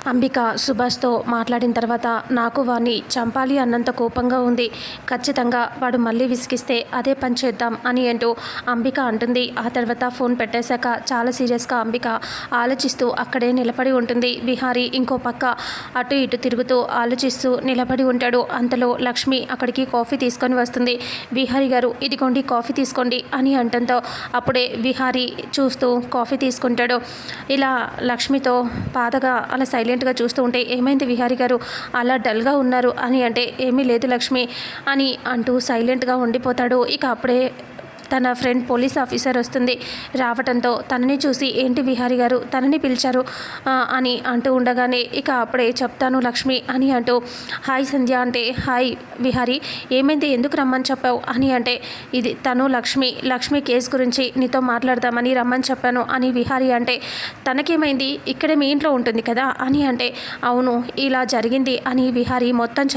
అంబిక సుభాష్తో మాట్లాడిన తర్వాత నాకు వాణ్ణి చంపాలి అన్నంత కోపంగా ఉంది. ఖచ్చితంగా వాడు మళ్ళీ విసిగిస్తే అదే పని చేద్దాం అని అంటూ అంబిక అంటుంది. ఆ తర్వాత ఫోన్ పెట్టేశాక చాలా సీరియస్గా అంబిక ఆలోచిస్తూ అక్కడే నిలబడి ఉంటుంది. విహారీ ఇంకో పక్క అటు ఇటు తిరుగుతూ ఆలోచిస్తూ నిలబడి ఉంటాడు. అంతలో లక్ష్మి అక్కడికి కాఫీ తీసుకొని వస్తుంది. విహారీ గారు ఇదిగోండి కాఫీ తీసుకోండి అని అంటంతో అప్పుడే విహారీ చూస్తూ కాఫీ తీసుకుంటాడు. ఇలా లక్ష్మితో బాధగా అలా సైలెంట్గా చూస్తూ ఉంటే ఏమైంది విహారీ గారు అలా డల్గా ఉన్నారు అని అంటే ఏమీ లేదు లక్ష్మి అని అంటూ సైలెంట్గా ఉండిపోతాడు. ఇక అప్పుడే తన ఫ్రెండ్ పోలీస్ ఆఫీసర్ వస్తుంది. రావటంతో తనని చూసి ఏంటి విహారీ గారు తనని పిలిచారు అని అంటూ ఉండగానే ఇక అప్పుడే చెప్తాను లక్ష్మి అని అంటూ హాయ్ సంధ్య అంటే హాయ్ విహారీ ఏమైంది ఎందుకు రమ్మని చెప్పావు అని అంటే ఇది తను లక్ష్మి కేసు గురించి నీతో మాట్లాడదామని రమ్మని చెప్పాను అని విహారీ అంటే తనకేమైంది ఇక్కడే మీ ఇంట్లో ఉంటుంది కదా అని అంటే అవును ఇలా జరిగింది అని విహారీ మొత్తం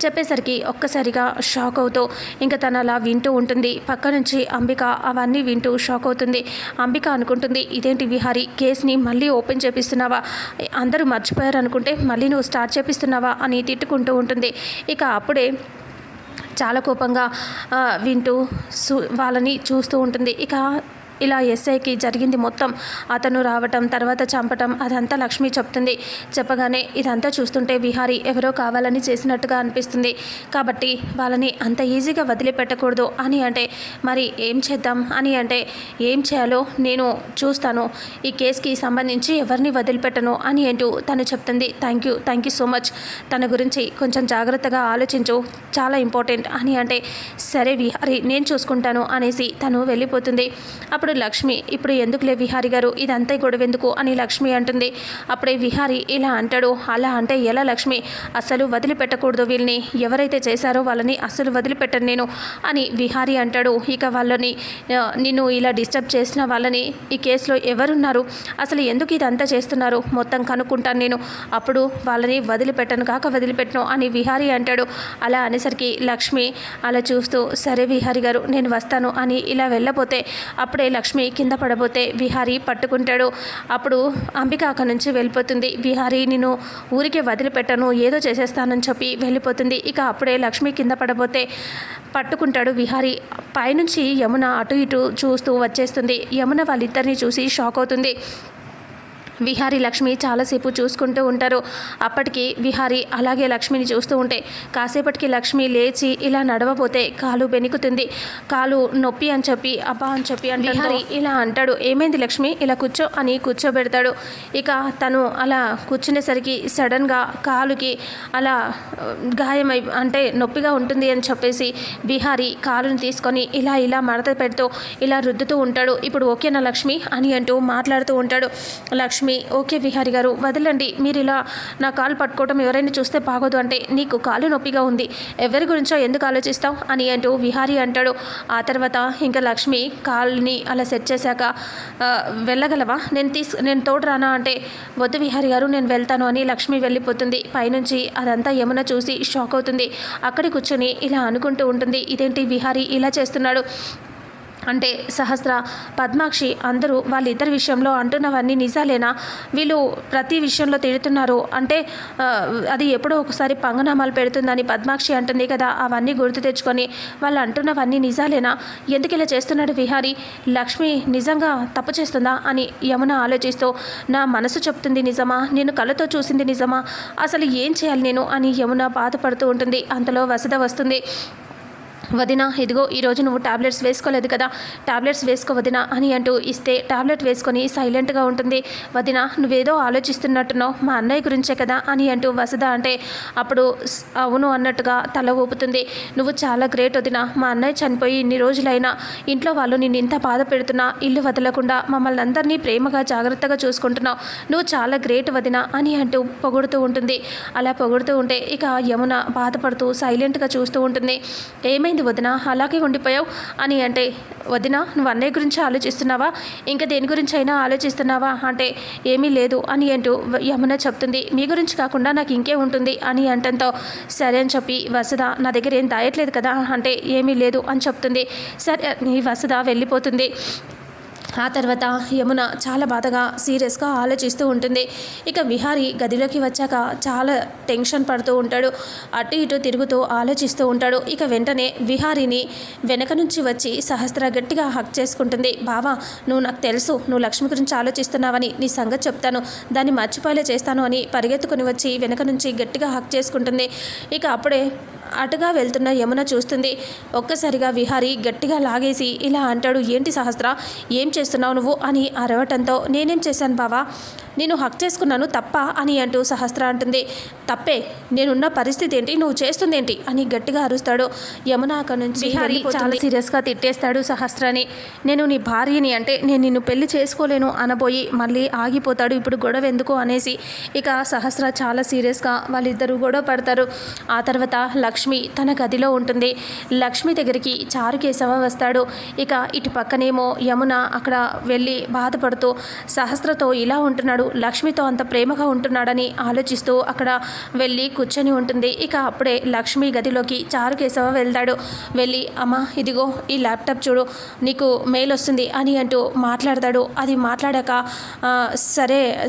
చెప్పేసరికి ఒక్కసారిగా షాక్ అవుతూ ఇంకా తను అలా వింటూ ఉంటుంది. పక్క నుంచి అంబిక అవన్నీ వింటూ షాక్ అవుతుంది. అంబిక అనుకుంటుంది ఇదేంటి విహారీ కేసుని మళ్ళీ ఓపెన్ చేపిస్తున్నావా, అందరూ మర్చిపోయారు అనుకుంటే మళ్ళీ నువ్వు స్టార్ట్ చేపిస్తున్నావా అని తిట్టుకుంటూ ఉంటుంది. ఇక అప్పుడే చాలా కోపంగా వింటూ వాళ్ళని చూస్తూ ఉంటుంది. ఇక ఇలా ఎస్ఐకి జరిగింది మొత్తం అతను రావటం తర్వాత చంపటం అదంతా లక్ష్మి చెప్తుంది. చెప్పగానే ఇదంతా చూస్తుంటే విహారీ ఎవరో కావాలని చేసినట్టుగా అనిపిస్తుంది. కాబట్టి వాళ్ళని అంత ఈజీగా వదిలిపెట్టకూడదు అని అంటే మరి ఏం చేద్దాం అని అంటే ఏం చేయాలో నేను చూస్తాను, ఈ కేసుకి సంబంధించి ఎవరిని వదిలిపెట్టను అని అంటూ తను చెప్తుంది. థ్యాంక్ యూ సో మచ్, తన గురించి కొంచెం జాగ్రత్తగా ఆలోచించు చాలా ఇంపార్టెంట్ అని అంటే సరే విహారీ నేను చూసుకుంటాను అనేసి తను వెళ్ళిపోతుంది. అప్పుడు లక్ష్మి ఇప్పుడు ఎందుకులే విహారీ గారు ఇదంతా గొడవెందుకు అని లక్ష్మి అంటుంది. అప్పుడే విహారీ ఇలా అంటాడు అలా అంటే ఎలా లక్ష్మి అసలు వదిలిపెట్టకూడదు వీళ్ళని ఎవరైతే చేశారో వాళ్ళని అసలు వదిలిపెట్టను నేను అని విహారీ అంటాడు. ఇక వాళ్ళని నిన్ను ఇలా డిస్టర్బ్ చేసిన వాళ్ళని ఈ కేసులో ఎవరున్నారు అసలు ఎందుకు ఇదంతా చేస్తున్నారు మొత్తం కనుక్కుంటాను నేను, అప్పుడు వాళ్ళని వదిలిపెట్టను అని విహారీ అంటాడు. అలా అనేసరికి లక్ష్మి అలా చూస్తూ సరే విహారీ గారు నేను వస్తాను అని ఇలా వెళ్ళపోతే అప్పుడే లక్ష్మి కింద పడబోతే విహారీ పట్టుకుంటాడు. అప్పుడు అంబిక అక్కడి నుంచి వెళ్ళిపోతుంది. విహారీ నేను ఊరికే వదిలిపెట్టను ఏదో చేసేస్తానని చెప్పి వెళ్ళిపోతుంది. ఇక అప్పుడే లక్ష్మి కింద పడబోతే పట్టుకుంటాడు విహారీ. పైనుంచి యమున అటు ఇటు చూస్తూ వచ్చేస్తుంది. యమున వాళ్ళిద్దరిని చూసి షాక్ అవుతుంది. విహారీ లక్ష్మి చాలాసేపు చూసుకుంటూ ఉంటారు. అప్పటికి విహారీ అలాగే లక్ష్మిని చూస్తూ ఉంటే కాసేపటికి లక్ష్మి లేచి ఇలా నడవబోతే కాలు బెణుకుతుంది. కాలు నొప్పి అని చెప్పి అబ్బా అని చెప్పి అంటే విహారీ ఇలా అంటాడు ఏమైంది లక్ష్మి ఇలా కూర్చో అని కూర్చోబెడతాడు. ఇక తను అలా కూర్చునేసరికి సడన్గా కాలుకి అలా గాయమై అంటే నొప్పిగా ఉంటుంది అని చెప్పేసి విహారీ కాలుని తీసుకొని ఇలా మడత పెడుతూ ఇలా రుద్దుతూ ఉంటాడు. ఇప్పుడు ఓకేనా లక్ష్మి అని అంటూ మాట్లాడుతూ ఉంటాడు. లక్ష్మి ఓకే విహారీ గారు వదలండి, మీరు ఇలా నా కాలు పట్టుకోవడం ఎవరైనా చూస్తే బాగోదు అంటే నీకు కాలు నొప్పిగా ఉంది ఎవరి గురించో ఎందుకు ఆలోచిస్తావు అని అంటూ విహారీ అంటాడు. ఆ తర్వాత ఇంకా లక్ష్మి కాలుని అలా సెట్ చేశాక వెళ్ళగలవా నేను తోడు రానా అంటే వద్దు విహారీ గారు నేను వెళ్తాను అని లక్ష్మి వెళ్ళిపోతుంది. పైనుంచి అదంతా యమున చూసి షాక్ అవుతుంది. అక్కడి కూర్చొని ఇలా అనుకుంటూ ఉంటుంది ఇదేంటి విహారీ ఇలా చేస్తున్నాడు అంటే సహస్ర పద్మాక్షి అందరూ వాళ్ళిద్దరి విషయంలో అంటున్నవన్నీ నిజాలేనా, వీళ్ళు ప్రతి విషయంలో తిడుతున్నారు అంటే అది ఎప్పుడో ఒకసారి పంగనామాలు పెడుతుందని పద్మాక్షి అంటుంది కదా, అవన్నీ గుర్తు తెచ్చుకొని వాళ్ళు అంటున్నవన్నీ నిజాలేనా, ఎందుకు ఇలా చేస్తున్నాడు విహారీ, లక్ష్మి నిజంగా తప్పు చేస్తుందా అని యమున ఆలోచిస్తూ నా మనసు చెప్తుంది నిజమా, నేను కళ్ళతో చూసింది నిజమా, అసలు ఏం చేయాలి నేను అని యమున బాధపడుతూ ఉంటుంది. అంతలో వసుధ వస్తుంది. వదిన ఇదిగో ఈరోజు నువ్వు టాబ్లెట్స్ వేసుకోలేదు కదా, టాబ్లెట్స్ వేసుకో వదిన అని అంటూ ఇస్తే టాబ్లెట్ వేసుకొని సైలెంట్గా ఉంటుంది. వదిన నువ్వేదో ఆలోచిస్తున్నట్టున్నావు మా అన్నయ్య గురించే కదా అని అంటూ వసుధ అంటే అప్పుడు అవును అన్నట్టుగా తల ఊపుతుంది. నువ్వు చాలా గ్రేట్ వదిన, మా అన్నయ్య చనిపోయి ఇన్ని రోజులైనా ఇంట్లో వాళ్ళు నిన్ను ఇంత బాధ పెడుతున్నా ఇల్లు వదలకుండా మమ్మల్ని అందరినీ ప్రేమగా జాగ్రత్తగా చూసుకుంటున్నావు, నువ్వు చాలా గ్రేట్ వదిన అని అంటూ పొగుడుతూ ఉంటుంది. అలా పొగుడుతూ ఉంటే ఇక యమున బాధపడుతూ సైలెంట్గా చూస్తూ ఉంటుంది. ఏమైంది వదిన అలాగే ఉండిపోయావు అని అంటే వదిన నువ్వు అన్నయ్య గురించి ఆలోచిస్తున్నావా ఇంకా దేని గురించి అయినా ఆలోచిస్తున్నావా అంటే ఏమీ లేదు అని అంటూ యమున చెప్తుంది. మీ గురించి కాకుండా నాకు ఇంకే ఉంటుంది అని అంటంతో సరే అని చెప్పి వసుధ నా దగ్గర ఏం దాయట్లేదు కదా అంటే ఏమీ లేదు అని చెప్తుంది. సరే వసుధ వెళ్ళిపోతుంది. ఆ తర్వాత యమున చాలా బాధగా సీరియస్గా ఆలోచిస్తూ ఉంటుంది. ఇక విహారీ గదిలోకి వచ్చాక చాలా టెన్షన్ పడుతూ ఉంటాడు. అటు ఇటు తిరుగుతూ ఆలోచిస్తూ ఉంటాడు. ఇక వెంటనే విహారీని వెనక నుంచి వచ్చి సహస్ర గట్టిగా హక్ చేసుకుంటుంది. బావా, నువ్వు నాకు తెలుసు, నువ్వు లక్ష్మి గురించి ఆలోచిస్తున్నావని, నీ సంగతి చెప్తాను, దాన్ని మర్చిపోయేలా చేస్తాను అని పరిగెత్తుకుని వచ్చి వెనక నుంచి గట్టిగా హక్ చేసుకుంటుంది. ఇక అప్పుడే అటుగా వెళ్తున్న యమున చూస్తుంది. ఒక్కసారిగా విహారీ గట్టిగా లాగేసి ఇలా అంటాడు, ఏంటి సహస్ర, ఏం చేస్తున్నావు నువ్వు అని అరవటంతో, నేనేం చేశాను బావా, నేను హక్ చేసుకున్నాను తప్ప అని అంటూ సహస్ర అంటుంది. తప్పే, నేనున్న పరిస్థితి ఏంటి, నువ్వు చేస్తుంది ఏంటి అని గట్టిగా అరుస్తాడు. యమున అక్కడి నుంచి విహారీ చాలా సీరియస్గా తిట్టేస్తాడు సహస్రని. నేను నీ భార్యని, అంటే నేను నిన్ను పెళ్లి చేసుకోలేను అనబోయి మళ్ళీ ఆగిపోతాడు. ఇప్పుడు గొడవ ఎందుకు అనేసి ఇక సహస్ర చాలా సీరియస్గా వాళ్ళిద్దరూ గొడవ పడతారు. ఆ తర్వాత లక్ష్మి తన గదిలో ఉంటుంది. లక్ష్మి దగ్గరికి చారుకేశవ వస్తాడు. ఇక ఇటు పక్కనేమో యమున అక్కడ వెళ్ళి బాధపడుతూ సహస్రతో ఇలా ఉంటున్నాడు, లక్ష్మితో అంత ప్రేమగా ఉంటున్నాడని ఆలోచిస్తూ అక్కడ వెళ్ళి కూర్చొని ఉంటుంది. ఇక అప్పుడే లక్ష్మి గదిలోకి చారుకేశవ వెళ్తాడు. వెళ్ళి, అమ్మ ఇదిగో ఈ ల్యాప్టాప్ చూడు, నీకు మెయిల్ వస్తుంది అని అంటూ మాట్లాడతాడు. అది మాట్లాడాక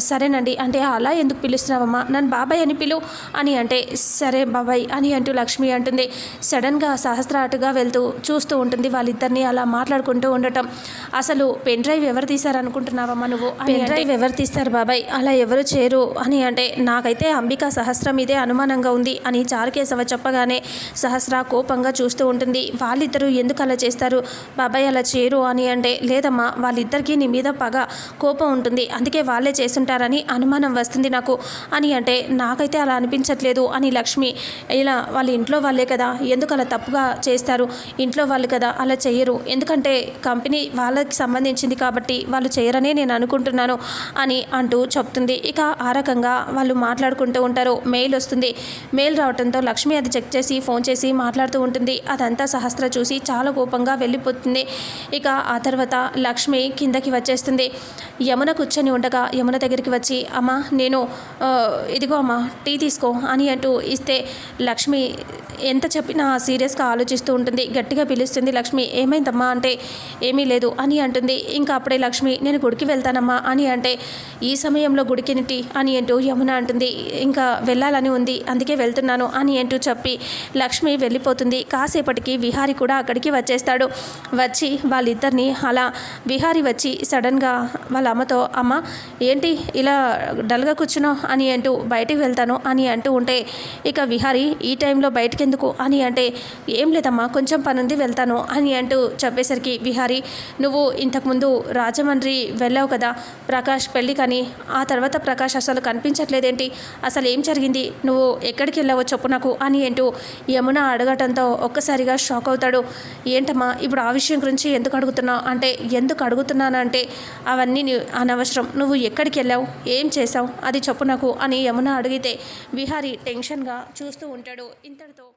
సరేనండి, అంటే అలా ఎందుకు పిలుస్తున్నావమ్మా, నన్ను బాబాయ్ అని పిలు అని అంటే, సరే బాబాయ్ అని అంటూ లక్ష్మి అంటుంది. సడన్గా సహస్ర అటుగా వెళ్తూ చూస్తూ ఉంటుంది వాళ్ళిద్దరిని అలా మాట్లాడుకుంటూ ఉండటం. అసలు పెన్ డ్రైవ్ ఎవరు తీశారనుకుంటున్నావమ్మా నువ్వు, పెన్ డ్రైవ్ ఎవరు తీస్తారు బాబాయ్, అలా ఎవరు చేరు అని అంటే, నాకైతే అంబిక సహస్ర మీదే అనుమానంగా ఉంది అని చారుకేశవ చెప్పగానే సహస్ర కోపంగా చూస్తూ ఉంటుంది. వాళ్ళిద్దరూ ఎందుకు అలా చేస్తారు బాబాయ్, అలా చేరు అని అంటే, లేదమ్మా వాళ్ళిద్దరికీ నీ మీద పగ కోపం ఉంటుంది, అందుకే వాళ్ళే చేస్తుంటారని అనుమానం వస్తుంది నాకు అని అంటే, నాకైతే అలా అనిపించట్లేదు అని లక్ష్మి, ఇలా వాళ్ళ ఇంట్లో వాళ్ళే కదా, ఎందుకు అలా తప్పుగా చేస్తారు, ఇంట్లో వాళ్ళు కదా అలా చేయరు, ఎందుకంటే కంపెనీ వాళ్ళకి సంబంధించింది కాబట్టి వాళ్ళు చేయరనే నేను అనుకుంటున్నాను అని అంటూ చెప్తుంది. ఇక ఆ రకంగా వాళ్ళు మాట్లాడుకుంటూ ఉంటారు. మెయిల్ వస్తుంది. మెయిల్ రావడంతో లక్ష్మి అది చెక్ చేసి ఫోన్ చేసి మాట్లాడుతూ ఉంటుంది. అదంతా సహస్ర చూసి చాలా కోపంగా వెళ్ళిపోతుంది. ఇక ఆ తర్వాత లక్ష్మి కిందకి వచ్చేస్తుంది. యమున కూర్చొని ఉండగా యమున దగ్గరికి వచ్చి, అమ్మ నేను ఇదిగో అమ్మ టీ తీసుకో అని అంటూ ఇస్తే లక్ష్మి ఎంత చెప్పినా సీరియస్గా ఆలోచిస్తూ ఉంటుంది. గట్టిగా పిలుస్తుంది లక్ష్మి, ఏమైందమ్మా అంటే, ఏమీ లేదు అని అంటుంది. ఇంకా అప్పుడే లక్ష్మి, నేను గుడికి వెళ్తానమ్మా అని అంటే, ఈ సమయంలో గుడికినిటి అని అంటూ యమున అంటుంది. ఇంకా వెళ్ళాలని ఉంది, అందుకే వెళ్తున్నాను అని అంటూ చెప్పి లక్ష్మి వెళ్ళిపోతుంది. కాసేపటికి విహారీ కూడా అక్కడికి వచ్చేస్తాడు. వచ్చి వాళ్ళిద్దరిని అలా విహారీ వచ్చి సడన్గా వాళ్ళ అమ్మతో, అమ్మ ఏంటి ఇలా డల్గా కూర్చున్నావు అని అంటూ, బయటికి వెళ్తాను అని అంటూ ఉంటే ఇక విహారీ ఈ టైంలో బయటికి ఎందుకు అని అంటే, ఏం లేదమ్మా కొంచెం పనుంది వెళ్తాను అని అంటూ చెప్పేసరికి విహారీ, నువ్వు ఇంతకుముందు రాజమండ్రి వెళ్ళావు కదా ప్రకాష్ పెళ్ళి కానీ, ఆ తర్వాత ప్రకాష్ అసలు కనిపించట్లేదేంటి, అసలు ఏం జరిగింది, నువ్వు ఎక్కడికి వెళ్ళావో చెప్పు నాకు అని అంటూ యమున అడగటంతో ఒక్కసారిగా షాక్ అవుతాడు. ఏంటమ్మా ఇప్పుడు ఆ విషయం గురించి ఎందుకు అడుగుతున్నావు అంటే, ఎందుకు అడుగుతున్నానంటే అవన్నీ అనవసరం, నువ్వు ఎక్కడికి వెళ్ళావు, ఏం చేసావు అది చెప్పు నాకు అని యమున అడిగితే విహారీ టెన్షన్గా చూస్తూ ఉంటాడు. ఇంతటితో